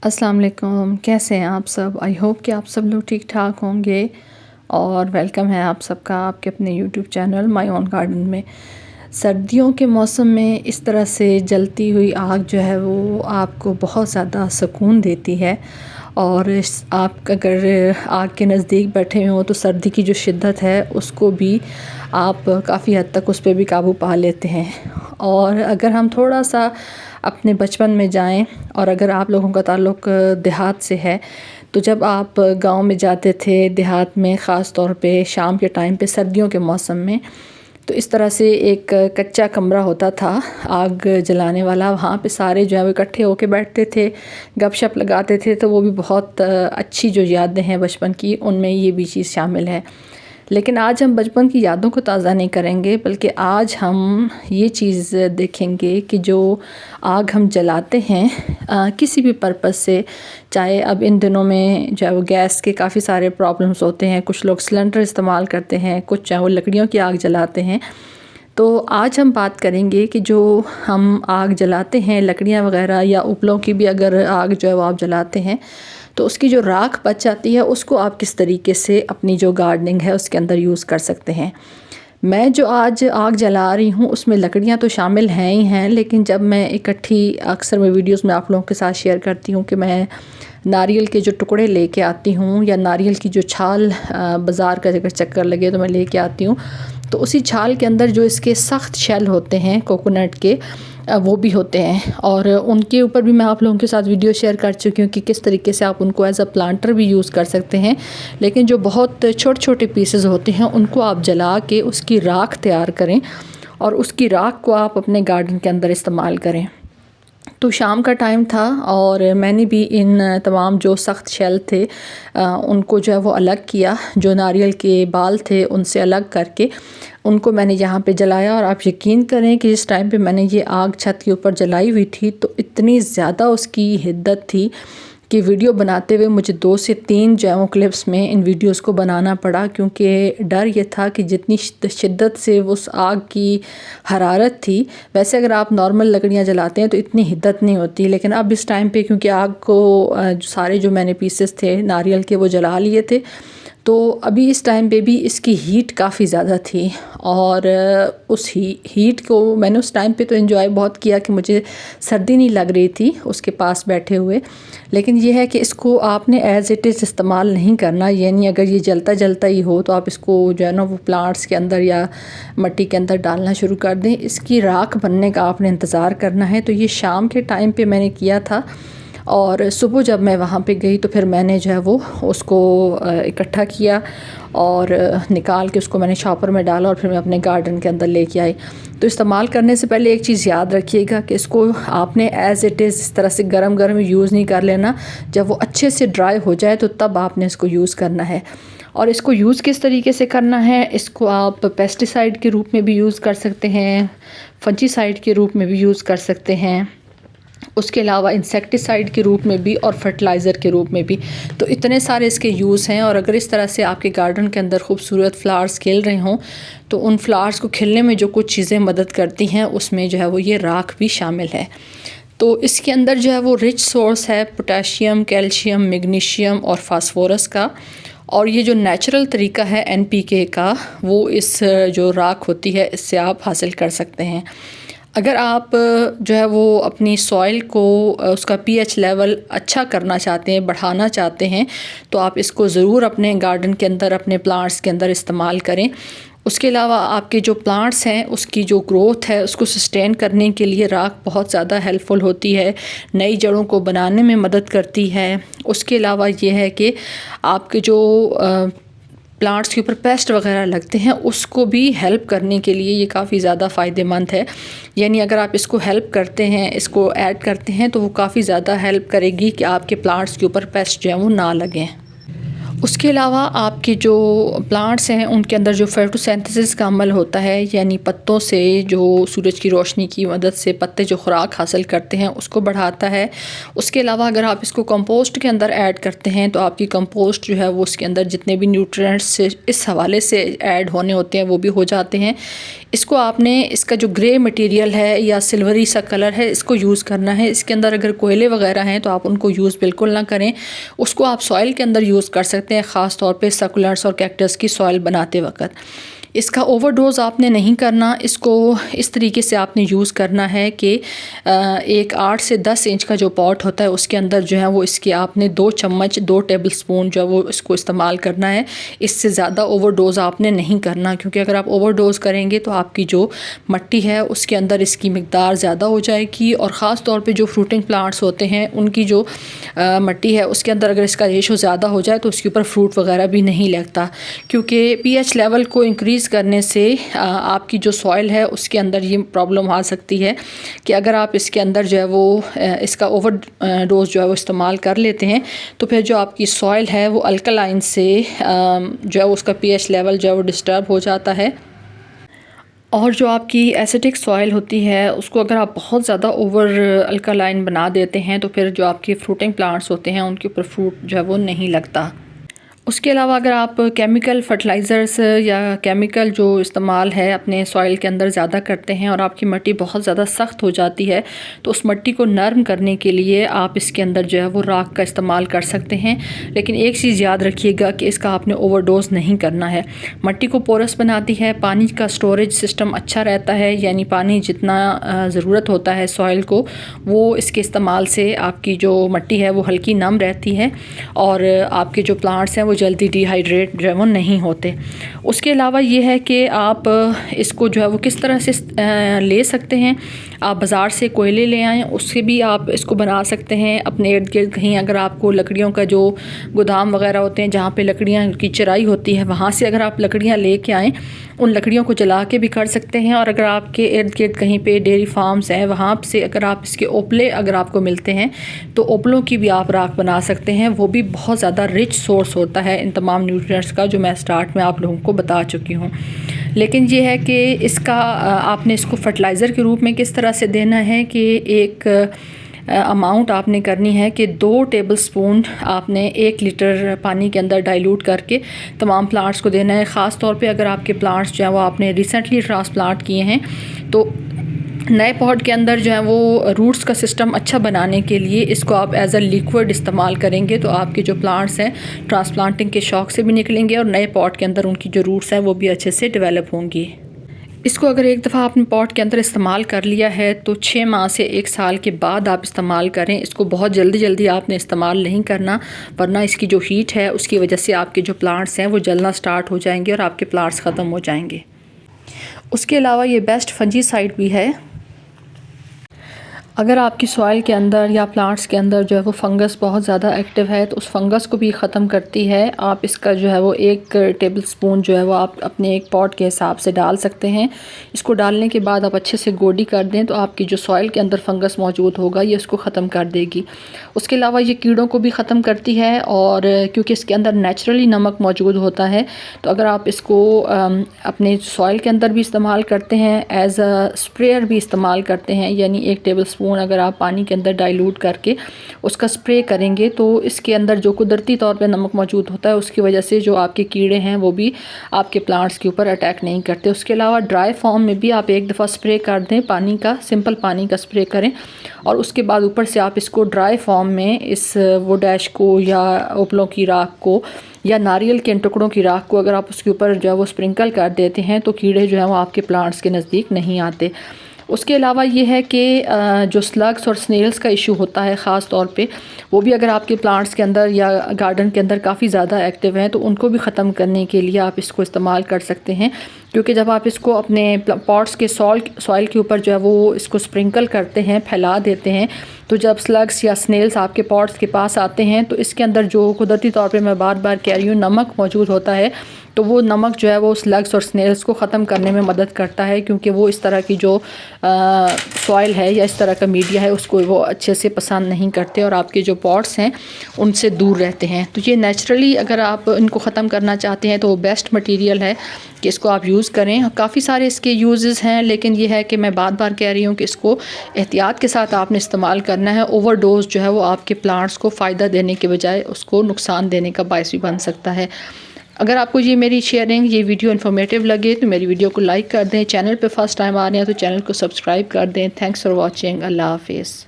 अस्सलाम वालेकुम, कैसे हैं आप सब। आई होप कि आप सब लोग ठीक ठाक होंगे और वेलकम है आप सबका आपके अपने YouTube channel my own garden में। सर्दियों के मौसम में इस तरह से जलती हुई आग जो है वो आपको बहुत ज़्यादा सुकून देती है। और आप अगर आग के नज़दीक बैठे हों तो सर्दी की जो शिद्दत है उसको भी आप काफ़ी हद तक उस पर भी काबू पा लेते हैं। और अगर हम थोड़ा सा अपने बचपन में जाएं और अगर आप लोगों का ताल्लुक़ देहात से है तो जब आप गांव में जाते थे देहात में, ख़ास तौर पे शाम के टाइम पे सर्दियों के मौसम में, तो इस तरह से एक कच्चा कमरा होता था आग जलाने वाला। वहाँ पे सारे जो है वो इकट्ठे होके बैठते थे, गपशप लगाते थे। तो वो भी बहुत अच्छी जो यादें हैं बचपन की, उनमें ये भी चीज़ शामिल है। लेकिन आज हम बचपन की यादों को ताज़ा नहीं करेंगे, बल्कि आज हम ये चीज़ देखेंगे कि जो आग हम जलाते हैं किसी भी पर्पज़ से, चाहे अब इन दिनों में जो है वो गैस के काफ़ी सारे प्रॉब्लम्स होते हैं, कुछ लोग सिलेंडर इस्तेमाल करते हैं, कुछ चाहे वो लकड़ियों की आग जलाते हैं। तो आज हम बात करेंगे कि जो हम आग जलाते हैं लकड़ियाँ वगैरह या उपलों की भी अगर आग जो है वो आप जलाते हैं तो उसकी जो राख बच जाती है उसको आप किस तरीके से अपनी जो गार्डनिंग है उसके अंदर यूज़ कर सकते हैं। मैं जो आज आग जला रही हूँ उसमें लकड़ियाँ तो शामिल हैं ही हैं, लेकिन जब मैं इकट्ठी अक्सर मैं वीडियोस में आप लोगों के साथ शेयर करती हूँ कि मैं नारियल के जो टुकड़े लेके आती हूँ या नारियल की जो छाल बाज़ार का अगर चक्कर लगे तो मैं लेके आती हूँ, तो उसी छाल के अंदर जो इसके सख्त शेल होते हैं कोकोनट के वो भी होते हैं। और उनके ऊपर भी मैं आप लोगों के साथ वीडियो शेयर कर चुकी हूँ कि किस तरीके से आप उनको एज अ प्लांटर भी यूज़ कर सकते हैं। लेकिन जो बहुत छोटे छोटे पीसेस होते हैं उनको आप जला के उसकी राख तैयार करें और उसकी राख को आप अपने गार्डन के अंदर इस्तेमाल करें। तो शाम का टाइम था और मैंने भी इन तमाम जो सख्त शेल थे उनको जो है वो अलग किया, जो नारियल के बाल थे उनसे अलग करके उनको मैंने यहाँ पे जलाया। और आप यकीन करें कि जिस टाइम पे मैंने ये आग छत के ऊपर जलाई हुई थी तो इतनी ज़्यादा उसकी हिद्दत थी कि वीडियो बनाते हुए मुझे 2 से 3 जो है वो क्लिप्स में इन वीडियोस को बनाना पड़ा, क्योंकि डर ये था कि जितनी शिद्दत से उस आग की हरारत थी, वैसे अगर आप नॉर्मल लकड़ियाँ जलाते हैं तो इतनी हिद्दत नहीं होती, लेकिन अब इस टाइम पे क्योंकि आग को सारे जो मैंने पीसेस थे नारियल के वो जला लिए थे, तो अभी इस टाइम पे भी इसकी हीट काफ़ी ज़्यादा थी। और उस हीट को मैंने उस टाइम पे तो एंजॉय बहुत किया कि मुझे सर्दी नहीं लग रही थी उसके पास बैठे हुए। लेकिन ये है कि इसको आपने एज़ इट इज़ इस्तेमाल नहीं करना, यानी अगर ये जलता जलता ही हो तो आप इसको जो है ना वो प्लांट्स के अंदर या मिट्टी के अंदर डालना शुरू कर दें। इसकी राख बनने का आपने इंतज़ार करना है। तो ये शाम के टाइम पे मैंने किया था और सुबह जब मैं वहाँ पे गई तो फिर मैंने जो है वो उसको इकट्ठा किया और निकाल के उसको मैंने शॉपर में डाला और फिर मैं अपने गार्डन के अंदर लेके आई। तो इस्तेमाल करने से पहले एक चीज़ याद रखिएगा कि इसको आपने एज़ इट इज़ इस तरह से गरम गरम यूज़ नहीं कर लेना। जब वो अच्छे से ड्राई हो जाए तो तब आपने इसको यूज़ करना है। और इसको यूज़ किस तरीके से करना है, इसको आप पेस्टिसाइड के रूप में भी यूज़ कर सकते हैं, फंजीसाइड के रूप में भी यूज़ कर सकते हैं, उसके अलावा इंसेक्टिसाइड के रूप में भी और फर्टिलाइज़र के रूप में भी। तो इतने सारे इसके यूज़ हैं। और अगर इस तरह से आपके गार्डन के अंदर खूबसूरत फ्लावर्स खिल रहे हों तो उन फ्लावर्स को खिलने में जो कुछ चीज़ें मदद करती हैं उसमें जो है वो ये राख भी शामिल है। तो इसके अंदर जो है वो रिच सोर्स है पोटेशियम, कैल्शियम, मैग्नीशियम और फास्फोरस का। और ये जो नेचुरल तरीका है NPK का, वो इस जो राख होती है इससे आप हासिल कर सकते हैं। अगर आप जो है वो अपनी सॉइल को उसका pH लेवल अच्छा करना चाहते हैं, बढ़ाना चाहते हैं, तो आप इसको ज़रूर अपने गार्डन के अंदर अपने प्लांट्स के अंदर इस्तेमाल करें। उसके अलावा आपके जो प्लांट्स हैं उसकी जो ग्रोथ है उसको सस्टेन करने के लिए राख बहुत ज़्यादा हेल्पफुल होती है, नई जड़ों को बनाने में मदद करती है। उसके अलावा ये है कि आपके जो प्लांट्स के ऊपर पेस्ट वगैरह लगते हैं उसको भी हेल्प करने के लिए ये काफ़ी ज़्यादा फ़ायदेमंद है। यानी अगर आप इसको हेल्प करते हैं, इसको ऐड करते हैं तो वो काफ़ी ज़्यादा हेल्प करेगी कि आपके प्लांट्स के ऊपर पेस्ट जो है वो ना लगें। उसके अलावा आपके जो प्लांट्स हैं उनके अंदर जो फोटोसिंथेसिस का अमल होता है, यानी पत्तों से जो सूरज की रोशनी की मदद से पत्ते जो खुराक हासिल करते हैं उसको बढ़ाता है। उसके अलावा अगर आप इसको कंपोस्ट के अंदर ऐड करते हैं तो आपकी कंपोस्ट जो है वो उसके अंदर जितने भी न्यूट्रिएंट्स इस हवाले से ऐड होने होते हैं वो भी हो जाते हैं। इसको आपने इसका जो ग्रे मटेरियल है या सिल्वरी सा कलर है इसको यूज़ करना है। इसके अंदर अगर कोयले वगैरह हैं तो आप उनको यूज़ बिल्कुल ना करें। उसको आप सॉइल के अंदर यूज़ कर सकते हैं, ख़ास तौर पे सकुलेंट्स और कैक्टस की सॉइल बनाते वक्त। इसका ओवरडोज़ आपने नहीं करना। इसको इस तरीके से आपने यूज़ करना है कि एक 8 से 10 इंच का जो पॉट होता है उसके अंदर जो है वो इसके आपने 2 चम्मच 2 टेबल स्पून जो है वो इसको इस्तेमाल करना है। इससे ज़्यादा ओवरडोज़ आपने नहीं करना, क्योंकि अगर आप ओवरडोज़ करेंगे तो आपकी जो मिट्टी है उसके अंदर इसकी मिक़दार ज़्यादा हो जाएगी। और ख़ास तौर पे जो फ्रूटिंग प्लांट्स होते हैं उनकी जो मिट्टी है उसके अंदर अगर इसका रेशो ज़्यादा हो जाए तो उसके ऊपर फ्रूट वगैरह भी नहीं लगता, क्योंकि पीएच लेवल को इंक्रीज़ करने से आपकी जो सॉइल है उसके अंदर ये प्रॉब्लम आ सकती है कि अगर आप इसके अंदर जो है वो इसका ओवर डोज जो है वो इस्तेमाल कर लेते हैं तो फिर जो आपकी सॉइल है वो अल्कलाइन से जो है उसका पीएच लेवल जो है वो डिस्टर्ब हो जाता है। और जो आपकी एसिडिक सॉइल होती है उसको अगर आप बहुत ज़्यादा ओवर अल्कलाइन बना देते हैं तो फिर जो आपके फ्रूटिंग प्लांट्स होते हैं उनके ऊपर फ्रूट जो है वो नहीं लगता। उसके अलावा अगर आप केमिकल फर्टिलाइज़र्स या केमिकल जो इस्तेमाल है अपने सॉइल के अंदर ज़्यादा करते हैं और आपकी मिट्टी बहुत ज़्यादा सख्त हो जाती है तो उस मिट्टी को नरम करने के लिए आप इसके अंदर जो है वो राख का इस्तेमाल कर सकते हैं। लेकिन एक चीज़ याद रखिएगा कि इसका आपने ओवरडोज़ नहीं करना है। मिट्टी को पोरस बनाती है, पानी का स्टोरेज सिस्टम अच्छा रहता है, यानी पानी जितना ज़रूरत होता है सॉइल को वो इसके इस्तेमाल से आपकी जो मिट्टी है वो हल्की नम रहती है और आपके जो प्लांट्स हैं वो जल्दी डिहाइड्रेट जो है वो नहीं होते। उसके अलावा ये है कि आप इसको जो है वो किस तरह से ले सकते हैं। आप बाज़ार से कोयले ले आएँ, उससे भी आप इसको बना सकते हैं। अपने इर्द गिर्द कहीं अगर आपको लकड़ियों का जो गोदाम वगैरह होते हैं जहाँ पे लकड़ियाँ की चराई होती है वहाँ से अगर आप लकड़ियाँ ले के आएँ, उन लकड़ियों को जला के भी कर सकते हैं। और अगर आपके इर्द गिर्द कहीं पे डेयरी फार्म्स हैं वहाँ से अगर आप इसके ओपले अगर आपको मिलते हैं तो ओपलों की भी आप राख बना सकते हैं। वो भी बहुत ज़्यादा रिच सोर्स होता है इन तमाम न्यूट्रिएंट्स का जो मैं स्टार्ट में आप लोगों को बता चुकी हूँ। लेकिन ये है कि इसका आपने इसको फर्टिलाइज़र के रूप में किस तरह से देना है कि एक अमाउंट आपने करनी है कि 2 टेबल स्पून आपने 1 लीटर पानी के अंदर डाइल्यूट करके तमाम प्लांट्स को देना है। ख़ास तौर पे अगर आपके प्लांट्स जो है वो आपने रिसेंटली ट्रांसप्लांट किए हैं तो नए पॉट के अंदर जो है वो रूट्स का सिस्टम अच्छा बनाने के लिए इसको आप एज अ लिक्विड इस्तेमाल करेंगे तो आपके जो प्लांट्स हैं ट्रांसप्लांटिंग के शौक से भी निकलेंगे और नए पॉट के अंदर उनकी जो रूट्स हैं वो भी अच्छे से डेवलप होंगी। इसको अगर एक दफ़ा आपने पॉट के अंदर इस्तेमाल कर लिया है तो 6 माह से 1 साल के बाद आप इस्तेमाल करें। इसको बहुत जल्दी आपने इस्तेमाल नहीं करना, वरना इसकी जो हीट है उसकी वजह से आपके जो प्लांट्स हैं वो जलना स्टार्ट हो जाएंगे और आपके प्लांट्स ख़त्म हो जाएंगे। उसके अलावा ये बेस्ट फंजीसाइड भी है। अगर आपकी सॉइल के अंदर या प्लांट्स के अंदर जो है वो फंगस बहुत ज़्यादा एक्टिव है तो उस फंगस को भी ख़त्म करती है। आप इसका जो है वो 1 टेबल स्पून जो है वो आप अपने एक पॉट के हिसाब से डाल सकते हैं। इसको डालने के बाद आप अच्छे से गोडी कर दें तो आपकी जो सॉइल के अंदर फंगस मौजूद होगा ये उसको ख़त्म कर देगी। उसके अलावा ये कीड़ों को भी ख़त्म करती है और क्योंकि इसके अंदर नेचुरली नमक मौजूद होता है तो अगर आप इसको अपने सॉइल के अंदर भी इस्तेमाल करते हैं, एज अ स्प्रेयर भी इस्तेमाल करते हैं, यानी 1 टेबल स्पून अगर आप पानी के अंदर डाइल्यूट करके उसका स्प्रे करेंगे तो इसके अंदर जो कुदरती तौर पे नमक मौजूद होता है उसकी वजह से जो आपके कीड़े हैं वो भी आपके प्लांट्स के ऊपर अटैक नहीं करते। उसके अलावा ड्राई फॉर्म में भी आप एक दफ़ा स्प्रे कर दें, पानी का सिंपल पानी का स्प्रे करें और उसके बाद ऊपर से आप इसको ड्राई फॉर्म में इस वुड ऐश को या ओपलों की राख को या नारियल के टुकड़ों की राख को अगर आप उसके ऊपर जो है वो स्प्रिंकल कर देते हैं तो कीड़े जो हैं वो आपके प्लांट्स के नज़दीक नहीं आते। उसके अलावा ये है कि जो स्लग्स और स्नेल्स का इशू होता है ख़ास तौर पे वो भी अगर आपके प्लांट्स के अंदर या गार्डन के अंदर काफ़ी ज़्यादा एक्टिव हैं तो उनको भी ख़त्म करने के लिए आप इसको इस्तेमाल कर सकते हैं। क्योंकि जब आप इसको अपने पॉट्स के सॉइल के ऊपर जो है वो इसको स्प्रिंकल करते हैं, फैला देते हैं, तो जब स्लग्स या स्नेल्स आपके पॉट्स के पास आते हैं तो इसके अंदर जो कुदरती तौर पे मैं बार बार कह रही हूँ नमक मौजूद होता है तो वो नमक जो है वो स्लग्स और स्नेल्स को ख़त्म करने में मदद करता है, क्योंकि वो इस तरह की जो सॉइल है या इस तरह का मीडिया है उसको वो अच्छे से पसंद नहीं करते और आपके जो पॉट्स हैं उनसे दूर रहते हैं। तो ये नेचुरली अगर आप इनको ख़त्म करना चाहते हैं तो वो बेस्ट मटीरियल है कि इसको आप यूज़ करें। काफ़ी सारे इसके यूजेस हैं, लेकिन ये है कि मैं बार कह रही हूँ कि इसको एहतियात के साथ आपने इस्तेमाल करना है। ओवरडोज जो है वो आपके प्लांट्स को फ़ायदा देने के बजाय उसको नुकसान देने का बायस भी बन सकता है। अगर आपको ये मेरी शेयरिंग, ये वीडियो इन्फॉर्मेटिव लगे तो मेरी वीडियो को लाइक कर दें। चैनल पे फर्स्ट टाइम आ रहे हैं तो चैनल को सब्सक्राइब कर दें। Thanks for watching. अल्लाह हाफिज़।